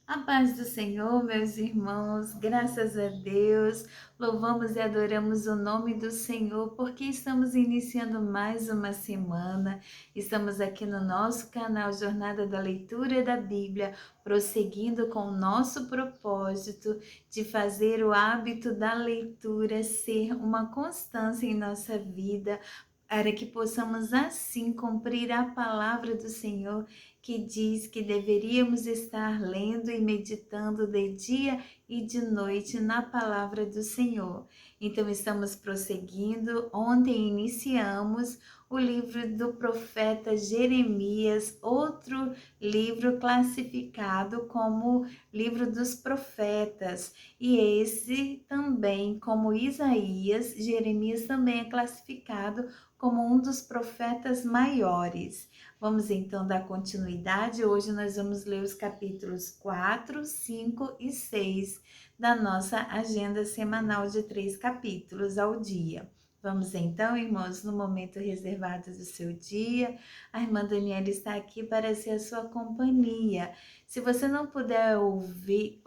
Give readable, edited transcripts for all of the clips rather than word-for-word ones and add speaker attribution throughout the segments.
Speaker 1: A paz do Senhor, meus irmãos, graças a Deus, louvamos e adoramos o nome do Senhor, porque estamos iniciando mais uma semana, estamos aqui no nosso canal Jornada da Leitura da Bíblia, prosseguindo com o nosso propósito de fazer o hábito da leitura ser uma constância em nossa vida, para que possamos assim cumprir a palavra do Senhor, que diz que deveríamos estar lendo e meditando de dia e de noite na palavra do Senhor. Então estamos prosseguindo. Ontem iniciamos o livro do profeta Jeremias, outro livro classificado como livro dos profetas. E esse também, como Isaías, Jeremias também é classificado como um dos profetas maiores. Vamos então dar continuidade. Hoje nós vamos ler os capítulos 4, 5 e 6 da nossa agenda semanal de 3 capítulos ao dia. Vamos então, irmãos, no momento reservado do seu dia. A irmã Daniela está aqui para ser a sua companhia. Se você não puder ouvir,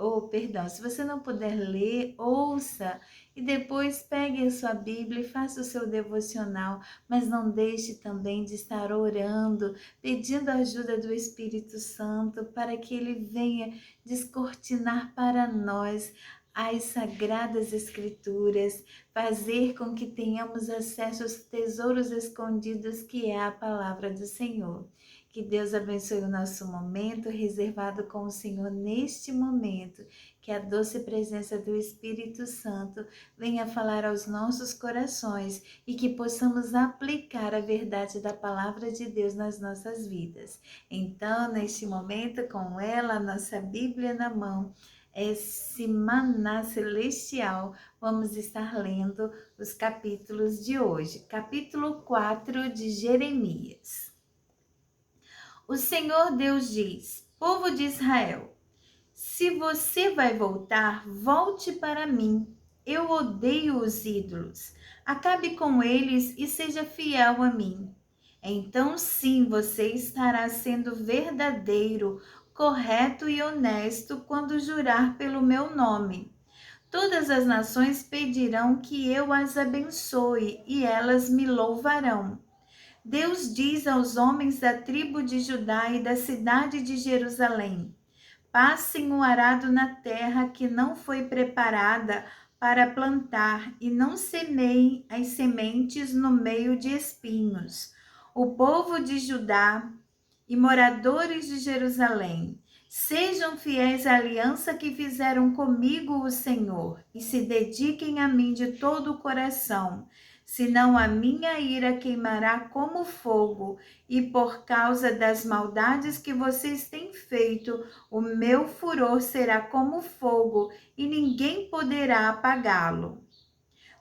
Speaker 1: se você não puder ler, ouça e depois pegue a sua Bíblia e faça o seu devocional, mas não deixe também de estar orando, pedindo a ajuda do Espírito Santo para que ele venha descortinar para nós as sagradas escrituras, fazer com que tenhamos acesso aos tesouros escondidos que é a palavra do Senhor. Que Deus abençoe o nosso momento reservado com o Senhor neste momento, que a doce presença do Espírito Santo venha falar aos nossos corações e que possamos aplicar a verdade da palavra de Deus nas nossas vidas. Então, neste momento, com ela, a nossa Bíblia na mão, esse maná celestial, vamos estar lendo os capítulos de hoje. Capítulo 4 de Jeremias. O Senhor Deus diz: povo de Israel, se você vai voltar, volte para mim. Eu odeio os ídolos. Acabe com eles e seja fiel a mim. Então sim, você estará sendo verdadeiro, correto e honesto quando jurar pelo meu nome. Todas as nações pedirão que eu as abençoe e elas me louvarão. Deus diz aos homens da tribo de Judá e da cidade de Jerusalém: passem o arado na terra que não foi preparada para plantar e não semeiem as sementes no meio de espinhos. O povo de Judá e moradores de Jerusalém, sejam fiéis à aliança que fizeram comigo o Senhor e se dediquem a mim de todo o coração. Senão a minha ira queimará como fogo, e por causa das maldades que vocês têm feito, o meu furor será como fogo, e ninguém poderá apagá-lo.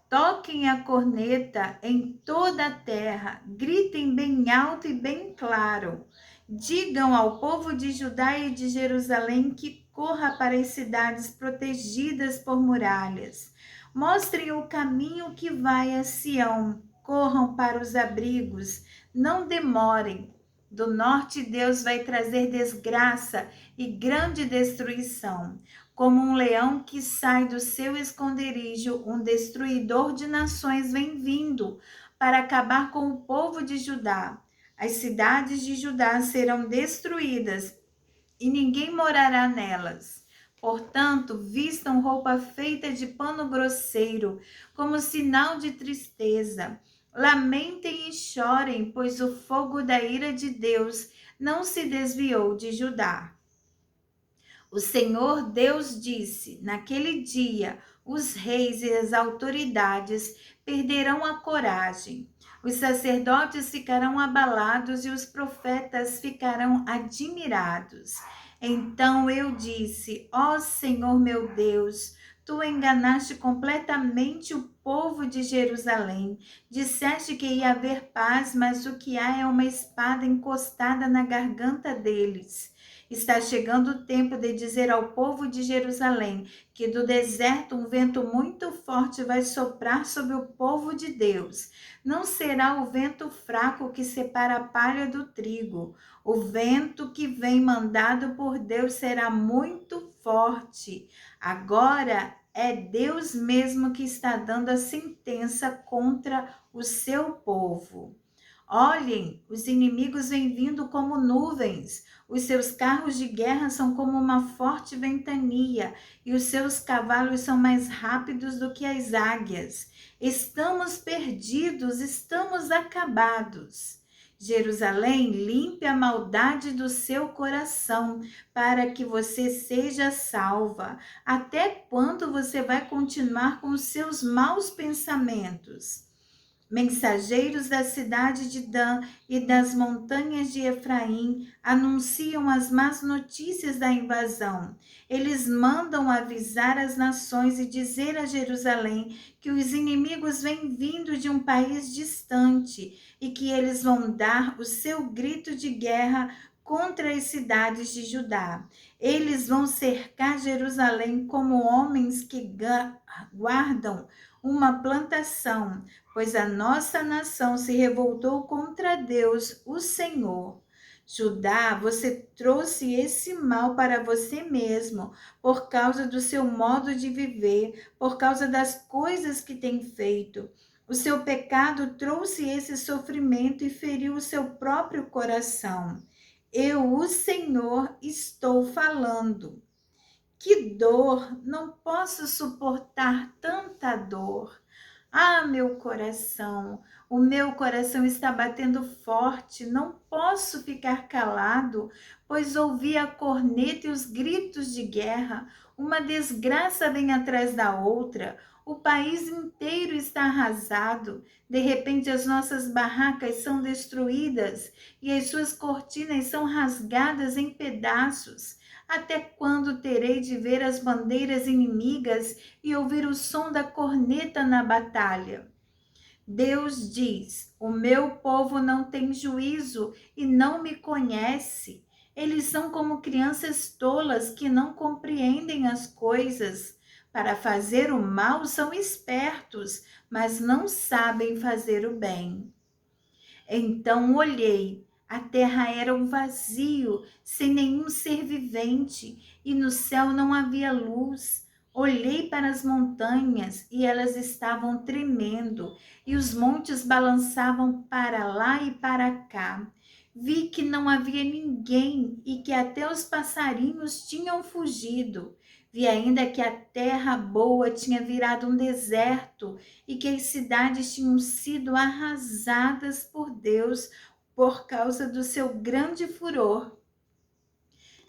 Speaker 1: Toquem a corneta em toda a terra, gritem bem alto e bem claro. Digam ao povo de Judá e de Jerusalém que corra para as cidades protegidas por muralhas. Mostrem o caminho que vai a Sião. Corram para os abrigos, não demorem. Do norte Deus vai trazer desgraça e grande destruição. Como um leão que sai do seu esconderijo, um destruidor de nações vem vindo para acabar com o povo de Judá. As cidades de Judá serão destruídas e ninguém morará nelas. Portanto, vistam roupa feita de pano grosseiro, como sinal de tristeza. Lamentem e chorem, pois o fogo da ira de Deus não se desviou de Judá. O Senhor Deus disse: naquele dia, os reis e as autoridades perderão a coragem. Os sacerdotes ficarão abalados e os profetas ficarão admirados. Então eu disse: ó Senhor meu Deus, tu enganaste completamente o povo de Jerusalém. Disseste que ia haver paz, mas o que há é uma espada encostada na garganta deles. Está chegando o tempo de dizer ao povo de Jerusalém que do deserto um vento muito forte vai soprar sobre o povo de Deus. Não será o vento fraco que separa a palha do trigo. O vento que vem mandado por Deus será muito forte. Agora é Deus mesmo que está dando a sentença contra o seu povo. Olhem, os inimigos vêm vindo como nuvens, os seus carros de guerra são como uma forte ventania, e os seus cavalos são mais rápidos do que as águias. Estamos perdidos, estamos acabados. Jerusalém, limpe a maldade do seu coração, para que você seja salva. Até quando você vai continuar com os seus maus pensamentos? Mensageiros da cidade de Dan e das montanhas de Efraim anunciam as más notícias da invasão. Eles mandam avisar as nações e dizer a Jerusalém que os inimigos vêm vindo de um país distante e que eles vão dar o seu grito de guerra contra as cidades de Judá. Eles vão cercar Jerusalém como homens que guardam uma plantação, pois a nossa nação se revoltou contra Deus, o Senhor. Judá, você trouxe esse mal para você mesmo, por causa do seu modo de viver, por causa das coisas que tem feito. O seu pecado trouxe esse sofrimento e feriu o seu próprio coração. Eu, o Senhor, estou falando. Que dor! Não posso suportar tanta dor. Ah, o meu coração está batendo forte, não posso ficar calado, pois ouvi a corneta e os gritos de guerra. Uma desgraça vem atrás da outra, o país inteiro está arrasado. De repente as nossas barracas são destruídas e as suas cortinas são rasgadas em pedaços. Até quando terei de ver as bandeiras inimigas e ouvir o som da corneta na batalha? Deus diz: o meu povo não tem juízo e não me conhece. Eles são como crianças tolas que não compreendem as coisas. Para fazer o mal são espertos, mas não sabem fazer o bem. Então olhei, a terra era um vazio, sem nenhum ser vivente, e no céu não havia luz. Olhei para as montanhas e elas estavam tremendo, e os montes balançavam para lá e para cá. Vi que não havia ninguém e que até os passarinhos tinham fugido. Vi ainda que a terra boa tinha virado um deserto e que as cidades tinham sido arrasadas por Deus por causa do seu grande furor.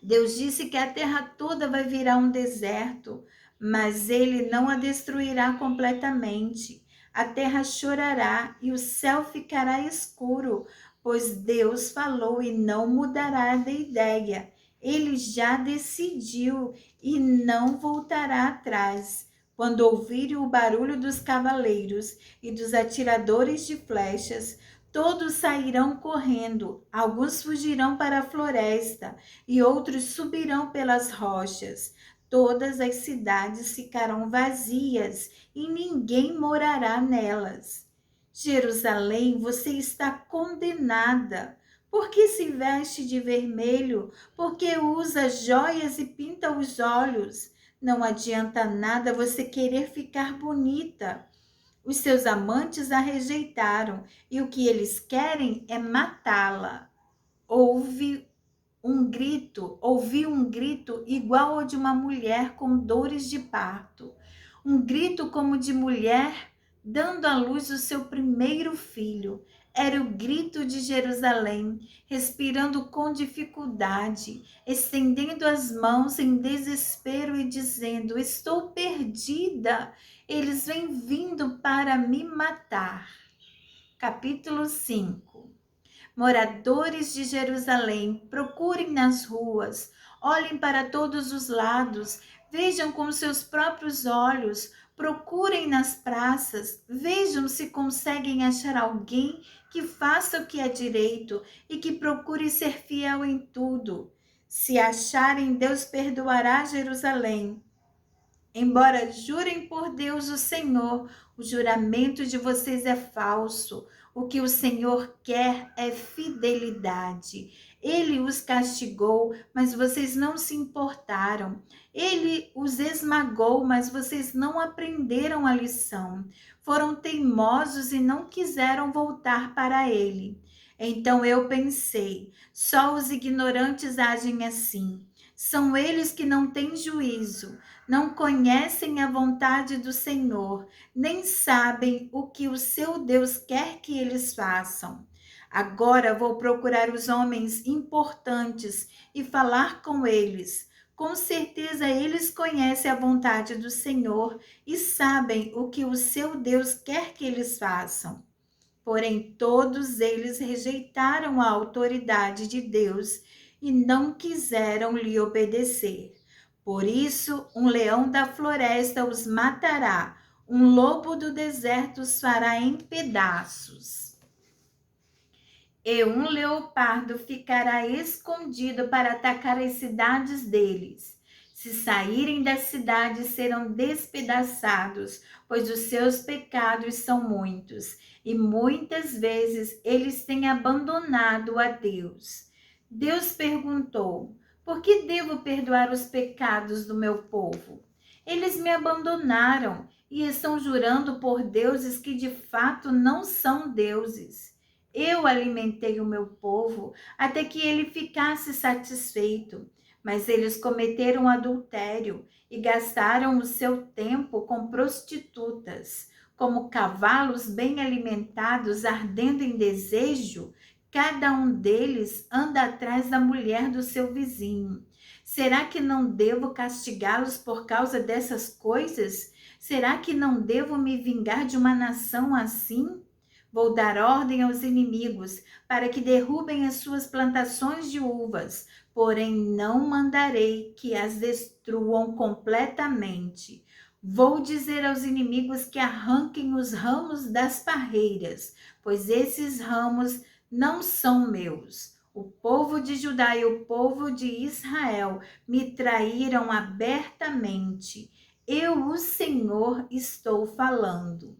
Speaker 1: Deus disse que a terra toda vai virar um deserto, mas ele não a destruirá completamente. A terra chorará e o céu ficará escuro, pois Deus falou e não mudará de ideia. Ele já decidiu e não voltará atrás. Quando ouvirem o barulho dos cavaleiros e dos atiradores de flechas, todos sairão correndo, alguns fugirão para a floresta e outros subirão pelas rochas. Todas as cidades ficarão vazias e ninguém morará nelas. Jerusalém, você está condenada. Por que se veste de vermelho? Por que usa joias e pinta os olhos? Não adianta nada você querer ficar bonita. Os seus amantes a rejeitaram e o que eles querem é matá-la. Ouvi um grito igual ao de uma mulher com dores de parto. Um grito como de mulher dando à luz o seu primeiro filho. Era o grito de Jerusalém, respirando com dificuldade, estendendo as mãos em desespero e dizendo: estou perdida, eles vêm vindo para me matar. Capítulo 5. Moradores de Jerusalém, procurem nas ruas, olhem para todos os lados, vejam com seus próprios olhos, procurem nas praças, vejam se conseguem achar alguém que faça o que é direito e que procure ser fiel em tudo. Se acharem, Deus perdoará Jerusalém. Embora jurem por Deus o Senhor, o juramento de vocês é falso. O que o Senhor quer é fidelidade. Ele os castigou, mas vocês não se importaram. Ele os esmagou, mas vocês não aprenderam a lição. Foram teimosos e não quiseram voltar para ele. Então eu pensei, só os ignorantes agem assim. São eles que não têm juízo, não conhecem a vontade do Senhor, nem sabem o que o seu Deus quer que eles façam. Agora vou procurar os homens importantes e falar com eles. Com certeza eles conhecem a vontade do Senhor e sabem o que o seu Deus quer que eles façam. Porém, todos eles rejeitaram a autoridade de Deus e não quiseram lhe obedecer. Por isso, um leão da floresta os matará, um lobo do deserto os fará em pedaços. E um leopardo ficará escondido para atacar as cidades deles. Se saírem da cidade, serão despedaçados, pois os seus pecados são muitos, e muitas vezes eles têm abandonado a Deus. Deus perguntou: por que devo perdoar os pecados do meu povo? Eles me abandonaram e estão jurando por deuses que de fato não são deuses. Eu alimentei o meu povo até que ele ficasse satisfeito, mas eles cometeram adultério e gastaram o seu tempo com prostitutas. Como cavalos bem alimentados, ardendo em desejo, cada um deles anda atrás da mulher do seu vizinho. Será que não devo castigá-los por causa dessas coisas? Será que não devo me vingar de uma nação assim? Vou dar ordem aos inimigos para que derrubem as suas plantações de uvas, porém não mandarei que as destruam completamente. Vou dizer aos inimigos que arranquem os ramos das parreiras, pois esses ramos não são meus. O povo de Judá e o povo de Israel me traíram abertamente. Eu, o Senhor, estou falando.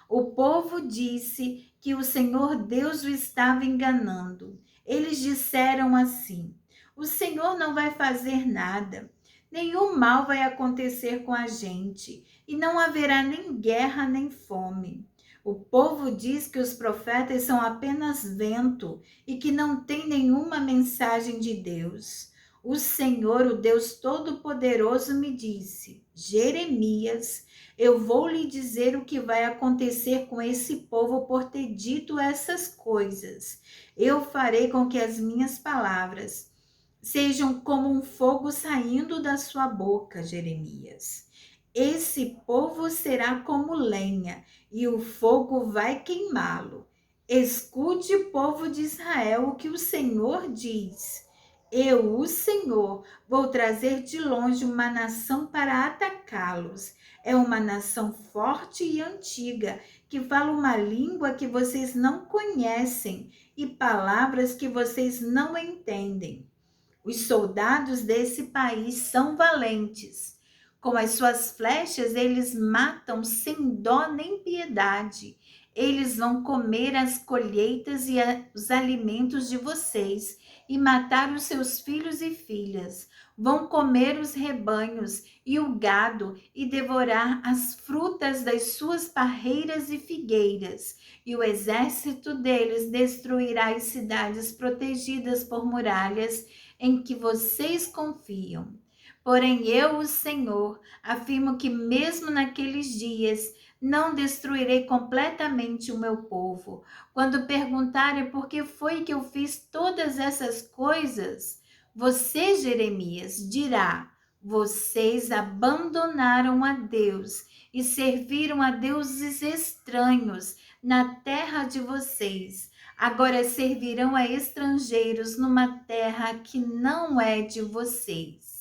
Speaker 1: O povo disse que o Senhor Deus o estava enganando. Eles disseram assim: o Senhor não vai fazer nada, nenhum mal vai acontecer com a gente, e não haverá nem guerra nem fome. O povo diz que os profetas são apenas vento e que não tem nenhuma mensagem de Deus. O Senhor, o Deus Todo-Poderoso, me disse: Jeremias, eu vou lhe dizer o que vai acontecer com esse povo por ter dito essas coisas. Eu farei com que as minhas palavras sejam como um fogo saindo da sua boca, Jeremias. Esse povo será como lenha e o fogo vai queimá-lo. Escute, povo de Israel, o que o Senhor diz. Eu, o Senhor, vou trazer de longe uma nação para atacá-los. É uma nação forte e antiga, que fala uma língua que vocês não conhecem e palavras que vocês não entendem. Os soldados desse país são valentes. Com as suas flechas, eles matam sem dó nem piedade. Eles vão comer as colheitas e os alimentos de vocês e matar os seus filhos e filhas. Vão comer os rebanhos e o gado e devorar as frutas das suas parreiras e figueiras. E o exército deles destruirá as cidades protegidas por muralhas em que vocês confiam. Porém, eu, o Senhor, afirmo que mesmo naqueles dias não destruirei completamente o meu povo. Quando perguntarem por que foi que eu fiz todas essas coisas, você, Jeremias, dirá: vocês abandonaram a Deus e serviram a deuses estranhos na terra de vocês. Agora servirão a estrangeiros numa terra que não é de vocês.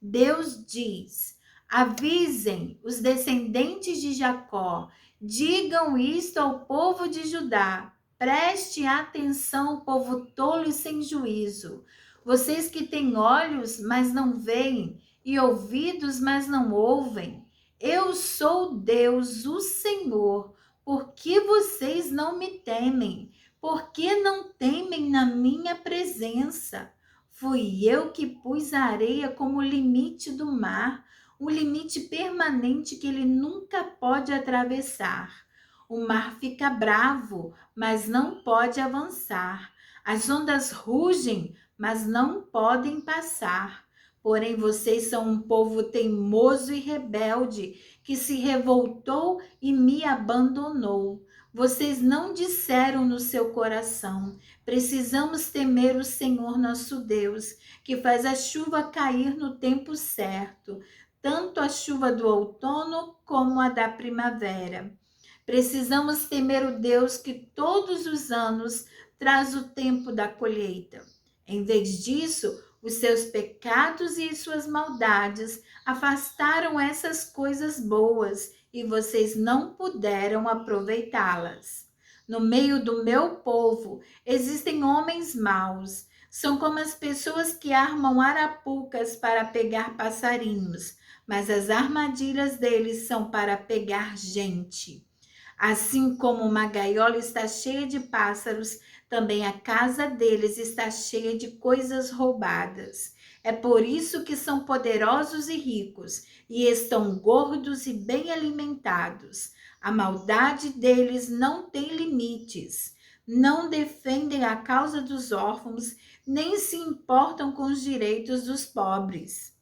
Speaker 1: Deus diz: avisem os descendentes de Jacó, digam isto ao povo de Judá. Preste atenção, povo tolo e sem juízo. Vocês que têm olhos, mas não veem, e ouvidos, mas não ouvem. Eu sou Deus, o Senhor. Por que vocês não me temem? Por que não temem na minha presença? Fui eu que pus a areia como limite do mar, um limite permanente que ele nunca pode atravessar. O mar fica bravo, mas não pode avançar. As ondas rugem, mas não podem passar. Porém, vocês são um povo teimoso e rebelde, que se revoltou e me abandonou. Vocês não disseram no seu coração: precisamos temer o Senhor nosso Deus, que faz a chuva cair no tempo certo, tanto a chuva do outono como a da primavera. Precisamos temer o Deus que todos os anos traz o tempo da colheita. Em vez disso, os seus pecados e suas maldades afastaram essas coisas boas e vocês não puderam aproveitá-las. No meio do meu povo existem homens maus. São como as pessoas que armam arapucas para pegar passarinhos, mas as armadilhas deles são para pegar gente. Assim como uma gaiola está cheia de pássaros, também a casa deles está cheia de coisas roubadas. É por isso que são poderosos e ricos, e estão gordos e bem alimentados. A maldade deles não tem limites. Não defendem a causa dos órfãos, nem se importam com os direitos dos pobres.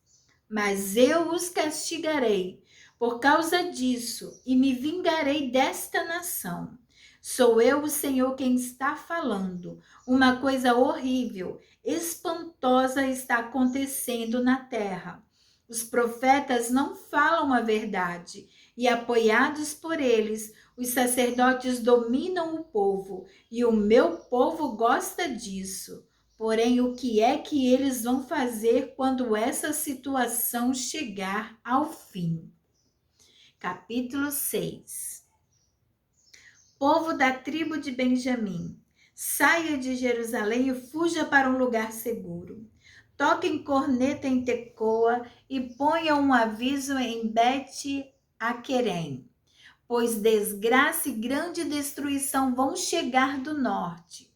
Speaker 1: Mas eu os castigarei por causa disso e me vingarei desta nação. Sou eu, o Senhor, quem está falando. Uma coisa horrível, espantosa está acontecendo na terra. Os profetas não falam a verdade e, apoiados por eles, os sacerdotes dominam o povo e o meu povo gosta disso. Porém, o que é que eles vão fazer quando essa situação chegar ao fim? Capítulo 6. Povo da tribo de Benjamim, saia de Jerusalém e fuja para um lugar seguro. Toquem corneta em Tecoa e ponham um aviso em Bet-Aquerem, pois desgraça e grande destruição vão chegar do norte.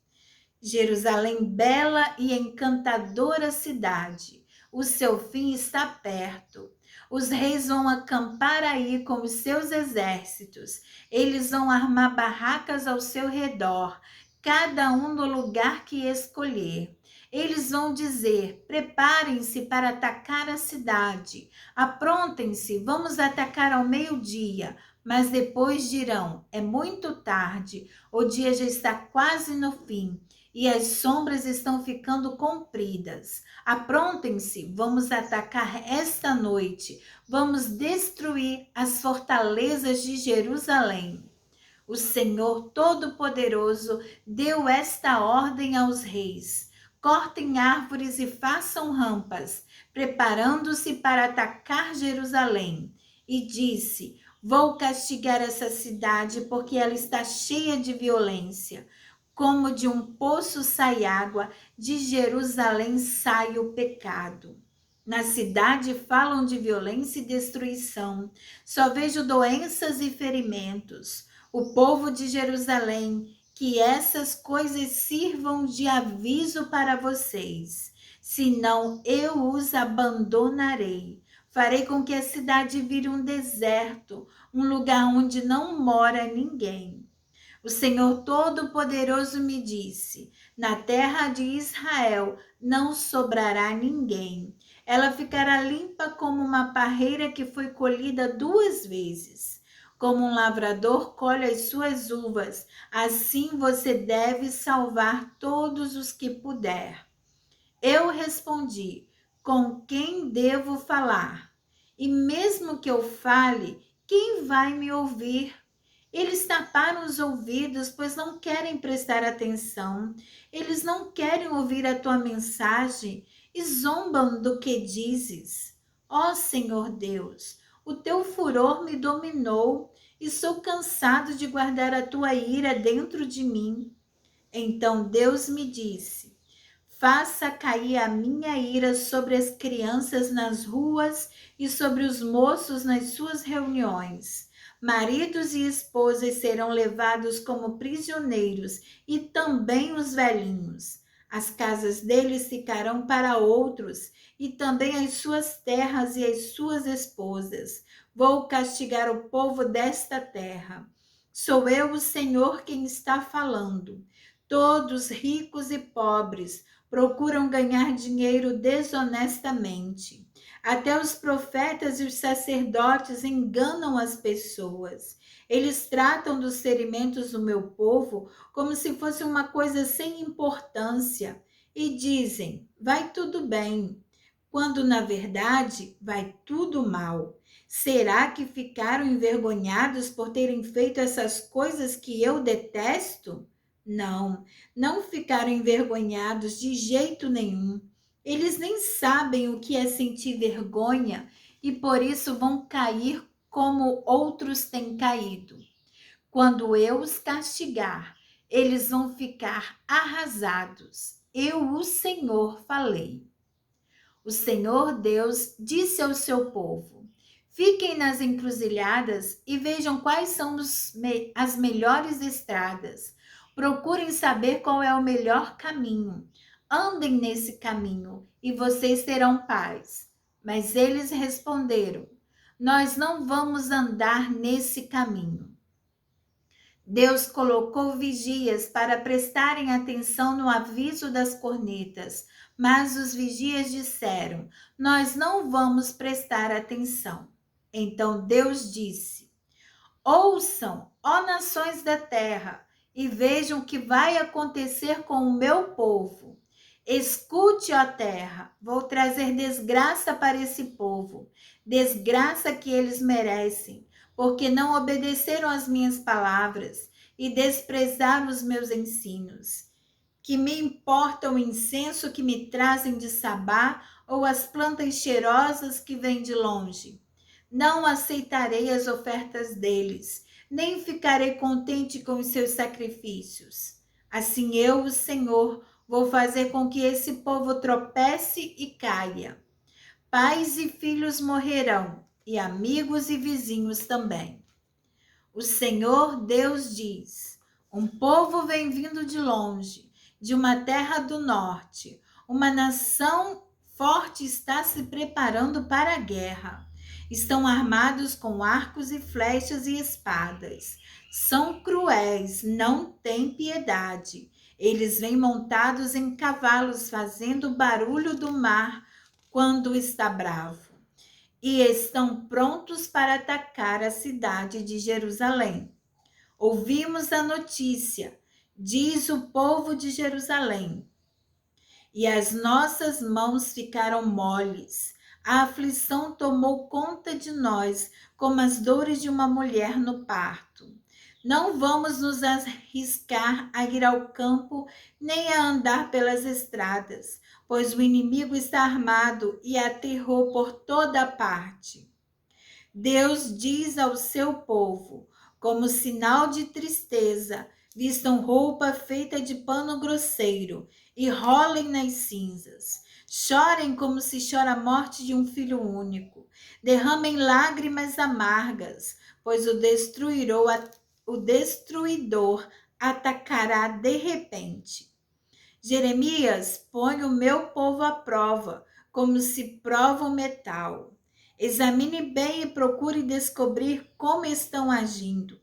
Speaker 1: Jerusalém, bela e encantadora cidade, o seu fim está perto. Os reis vão acampar aí com os seus exércitos. Eles vão armar barracas ao seu redor, cada um no lugar que escolher. Eles vão dizer: preparem-se para atacar a cidade. Aprontem-se, vamos atacar ao meio-dia. Mas depois dirão: é muito tarde, o dia já está quase no fim e as sombras estão ficando compridas. Aprontem-se, vamos atacar esta noite. Vamos destruir as fortalezas de Jerusalém. O Senhor Todo-Poderoso deu esta ordem aos reis: cortem árvores e façam rampas, preparando-se para atacar Jerusalém. E disse: vou castigar essa cidade porque ela está cheia de violência. Como de um poço sai água, de Jerusalém sai o pecado. Na cidade falam de violência e destruição. Só vejo doenças e ferimentos. O povo de Jerusalém, que essas coisas sirvam de aviso para vocês. Senão eu os abandonarei. Farei com que a cidade vire um deserto, um lugar onde não mora ninguém. O Senhor Todo-Poderoso me disse: na terra de Israel não sobrará ninguém. Ela ficará limpa como uma parreira que foi colhida 2 vezes. Como um lavrador colhe as suas uvas, assim você deve salvar todos os que puder. Eu respondi: com quem devo falar? E mesmo que eu fale, quem vai me ouvir? Eles taparam os ouvidos, pois não querem prestar atenção. Eles não querem ouvir a tua mensagem e zombam do que dizes. Ó Senhor Deus, o teu furor me dominou e sou cansado de guardar a tua ira dentro de mim. Então Deus me disse: faça cair a minha ira sobre as crianças nas ruas e sobre os moços nas suas reuniões. Maridos e esposas serão levados como prisioneiros, e também os velhinhos. As casas deles ficarão para outros, e também as suas terras e as suas esposas. Vou castigar o povo desta terra. Sou eu, o Senhor, quem está falando. Todos, ricos e pobres, procuram ganhar dinheiro desonestamente. Até os profetas e os sacerdotes enganam as pessoas. Eles tratam dos ferimentos do meu povo como se fosse uma coisa sem importância e dizem: vai tudo bem, quando na verdade vai tudo mal. Será que ficaram envergonhados por terem feito essas coisas que eu detesto? Não, não ficaram envergonhados de jeito nenhum. Eles nem sabem o que é sentir vergonha e por isso vão cair como outros têm caído. Quando eu os castigar, eles vão ficar arrasados. Eu, o Senhor, falei. O Senhor Deus disse ao seu povo: fiquem nas encruzilhadas e vejam quais são as melhores estradas. Procurem saber qual é o melhor caminho. Andem nesse caminho e vocês terão paz. Mas eles responderam: nós não vamos andar nesse caminho. Deus colocou vigias para prestarem atenção no aviso das cornetas, mas os vigias disseram: nós não vamos prestar atenção. Então Deus disse: ouçam, ó nações da terra, e vejam o que vai acontecer com o meu povo. Escute, ó terra, vou trazer desgraça para esse povo, desgraça que eles merecem, porque não obedeceram às minhas palavras e desprezaram os meus ensinos. Que me importa o incenso que me trazem de Sabá ou as plantas cheirosas que vêm de longe? Não aceitarei as ofertas deles, nem ficarei contente com os seus sacrifícios. Assim eu, o Senhor, vou fazer com que esse povo tropece e caia. Pais e filhos morrerão, e amigos e vizinhos também. O Senhor Deus diz: um povo vem vindo de longe, de uma terra do norte. Uma nação forte está se preparando para a guerra. Estão armados com arcos e flechas e espadas. São cruéis, não têm piedade. Eles vêm montados em cavalos, fazendo o barulho do mar quando está bravo. E estão prontos para atacar a cidade de Jerusalém. Ouvimos a notícia, diz o povo de Jerusalém, e as nossas mãos ficaram moles. A aflição tomou conta de nós, como as dores de uma mulher no parto. Não vamos nos arriscar a ir ao campo, nem a andar pelas estradas, pois o inimigo está armado e aterrou por toda parte. Deus diz ao seu povo: como sinal de tristeza, vistam roupa feita de pano grosseiro e rolem nas cinzas. Chorem como se chora a morte de um filho único. Derramem lágrimas amargas, pois o destruidor atacará de repente. Jeremias, põe o meu povo à prova, como se prova o metal. Examine bem e procure descobrir como estão agindo.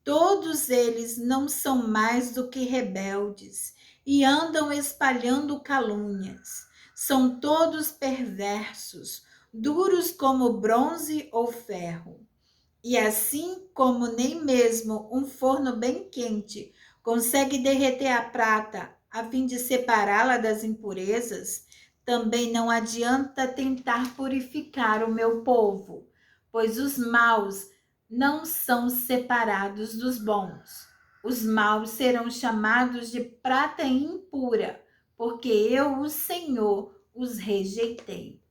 Speaker 1: Todos eles não são mais do que rebeldes e andam espalhando calúnias. São todos perversos, duros como bronze ou ferro. E assim como nem mesmo um forno bem quente consegue derreter a prata a fim de separá-la das impurezas, também não adianta tentar purificar o meu povo, pois os maus não são separados dos bons. Os maus serão chamados de prata impura, porque eu, o Senhor, os rejeitei.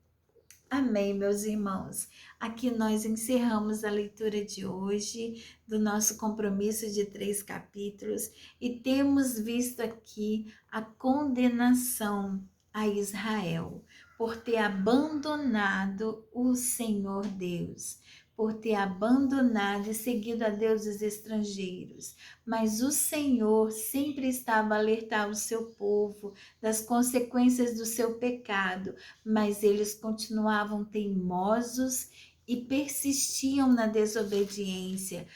Speaker 1: Amém, meus irmãos. Aqui nós encerramos a leitura de hoje do nosso compromisso de 3 capítulos e temos visto aqui a condenação a Israel por ter abandonado o Senhor Deus, por ter abandonado e seguido a deuses estrangeiros. Mas o Senhor sempre estava a alertar o seu povo das consequências do seu pecado, mas eles continuavam teimosos e persistiam na desobediência.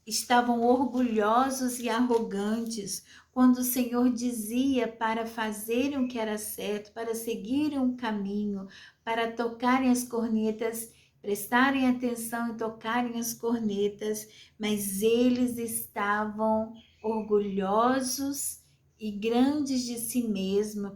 Speaker 1: Estavam orgulhosos e arrogantes quando o Senhor dizia para fazerem o que era certo, para seguirem um caminho, para tocarem as cornetas, prestarem atenção e tocarem as cornetas, mas eles estavam orgulhosos e grandes de si mesmos,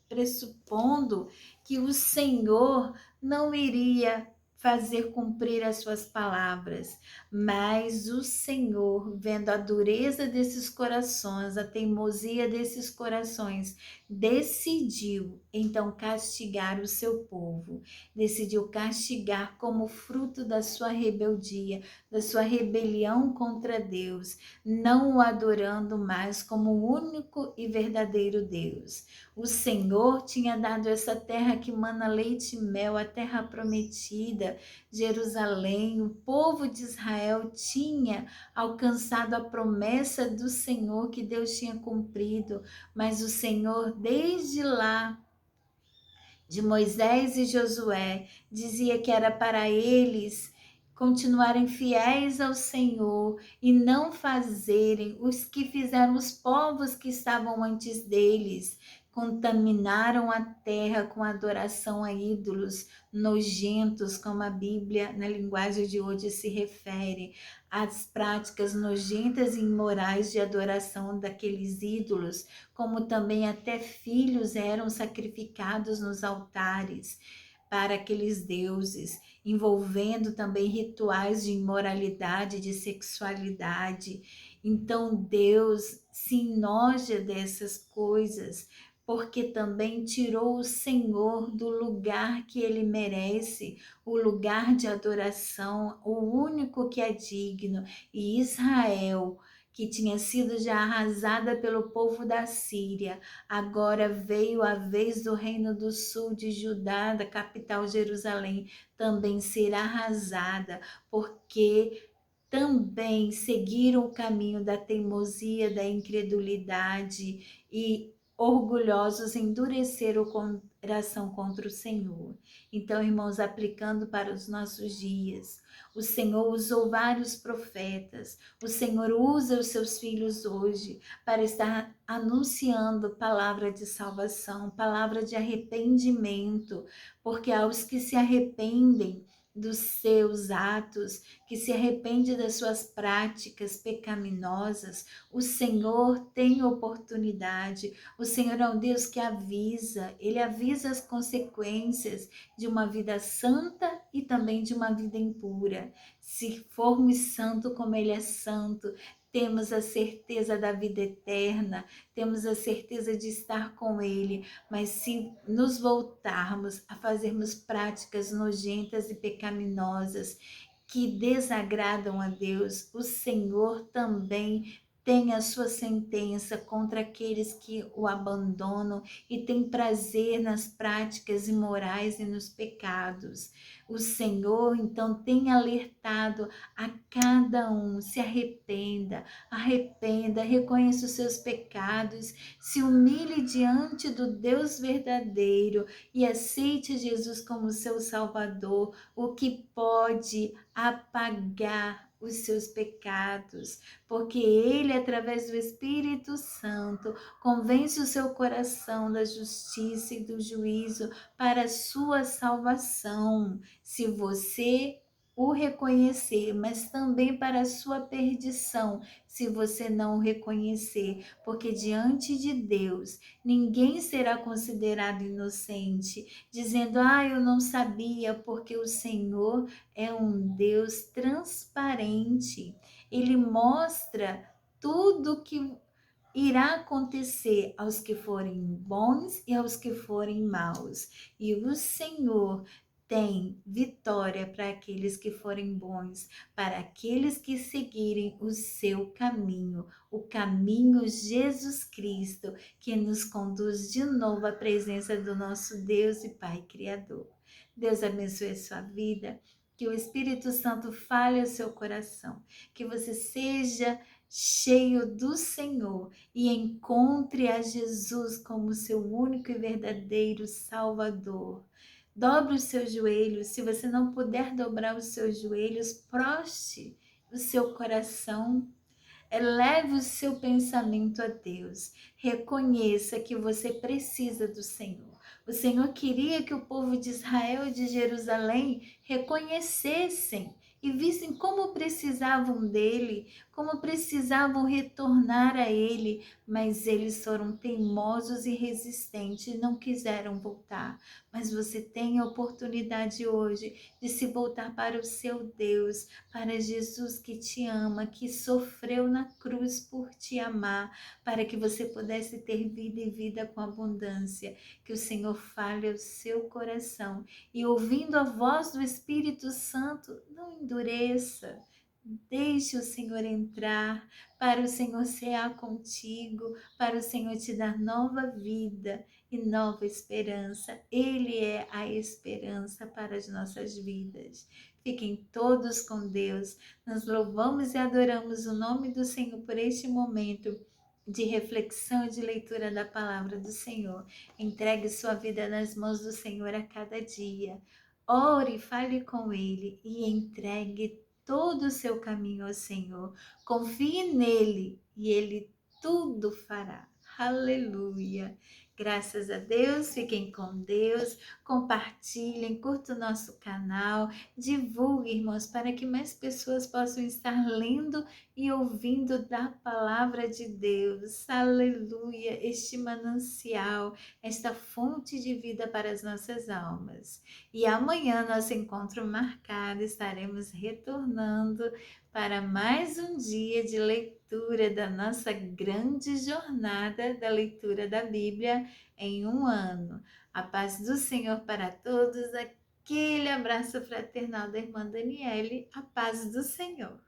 Speaker 1: pressupondo que o Senhor não iria fazer cumprir as suas palavras. Mas o Senhor, vendo a dureza desses corações, a teimosia desses corações, decidiu então castigar o seu povo. Decidiu castigar como fruto da sua rebeldia, da sua rebelião contra Deus, não o adorando mais como o único e verdadeiro Deus. O Senhor tinha dado essa terra que mana leite e mel, a terra prometida, Jerusalém. O povo de Israel tinha alcançado a promessa do Senhor que Deus tinha cumprido, mas o Senhor, desde lá, de Moisés e Josué, dizia que era para eles continuarem fiéis ao Senhor e não fazerem os que fizeram os povos que estavam antes deles. Contaminaram a terra com adoração a ídolos nojentos, como a Bíblia, na linguagem de hoje, se refere às práticas nojentas e imorais de adoração daqueles ídolos, como também até filhos eram sacrificados nos altares para aqueles deuses, envolvendo também rituais de imoralidade, de sexualidade. Então Deus se enoja dessas coisas, porque também tirou o Senhor do lugar que ele merece, o lugar de adoração, o único que é digno. E Israel, que tinha sido já arrasada pelo povo da Síria, agora veio a vez do reino do sul de Judá, da capital Jerusalém, também ser arrasada, porque também seguiram o caminho da teimosia, da incredulidade e orgulhosos endureceram o coração contra o Senhor. Então, irmãos, aplicando para os nossos dias, o Senhor usou vários profetas, o Senhor usa os seus filhos hoje para estar anunciando palavra de salvação, palavra de arrependimento, porque aos que se arrependem dos seus atos, que se arrepende das suas práticas pecaminosas, o Senhor tem oportunidade. O Senhor é um Deus que avisa, Ele avisa as consequências de uma vida santa e também de uma vida impura. Se formos santo como Ele é santo, temos a certeza da vida eterna, temos a certeza de estar com Ele, mas se nos voltarmos a fazermos práticas nojentas e pecaminosas que desagradam a Deus, o Senhor também tem a sua sentença contra aqueles que o abandonam e tem prazer nas práticas imorais e nos pecados. O Senhor, então, tem alertado a cada um: se arrependa, arrependa, reconheça os seus pecados, se humilhe diante do Deus verdadeiro e aceite Jesus como seu Salvador, o que pode apagar os seus pecados, porque Ele, através do Espírito Santo, convence o seu coração da justiça e do juízo para a sua salvação. Se você o reconhecer, mas também para a sua perdição, se você não o reconhecer, porque diante de Deus ninguém será considerado inocente, dizendo: eu não sabia, porque o Senhor é um Deus transparente. Ele mostra tudo que irá acontecer aos que forem bons e aos que forem maus. E o Senhor tem vitória para aqueles que forem bons, para aqueles que seguirem o seu caminho, o caminho Jesus Cristo, que nos conduz de novo à presença do nosso Deus e Pai Criador. Deus abençoe a sua vida. Que o Espírito Santo fale ao seu coração, que você seja cheio do Senhor e encontre a Jesus como seu único e verdadeiro Salvador. Dobre os seus joelhos. Se você não puder dobrar os seus joelhos, proste o seu coração. Eleve o seu pensamento a Deus. Reconheça que você precisa do Senhor. O Senhor queria que o povo de Israel e de Jerusalém reconhecessem e vissem como precisavam dele, como precisavam retornar a ele, mas eles foram teimosos e resistentes e não quiseram voltar. Mas você tem a oportunidade hoje de se voltar para o seu Deus, para Jesus que te ama, que sofreu na cruz por te amar, para que você pudesse ter vida e vida com abundância. Que o Senhor fale ao seu coração e, ouvindo a voz do Espírito Santo, não endureça. Deixe o Senhor entrar, para o Senhor cear contigo, para o Senhor te dar nova vida e nova esperança. Ele é a esperança para as nossas vidas. Fiquem todos com Deus. Nós louvamos e adoramos o nome do Senhor por este momento de reflexão e de leitura da palavra do Senhor. Entregue sua vida nas mãos do Senhor a cada dia. Ore, fale com Ele e entregue todo o seu caminho ao Senhor. Confie nele e Ele tudo fará. Aleluia! Graças a Deus, fiquem com Deus, compartilhem, curtam o nosso canal, divulguem, irmãos, para que mais pessoas possam estar lendo e ouvindo da palavra de Deus. Aleluia! Este manancial, esta fonte de vida para as nossas almas. E amanhã, nosso encontro marcado, estaremos retornando para mais um dia de leitura da nossa grande jornada da leitura da Bíblia em um ano. A paz do Senhor para todos, aquele abraço fraternal da irmã Daniele, a paz do Senhor.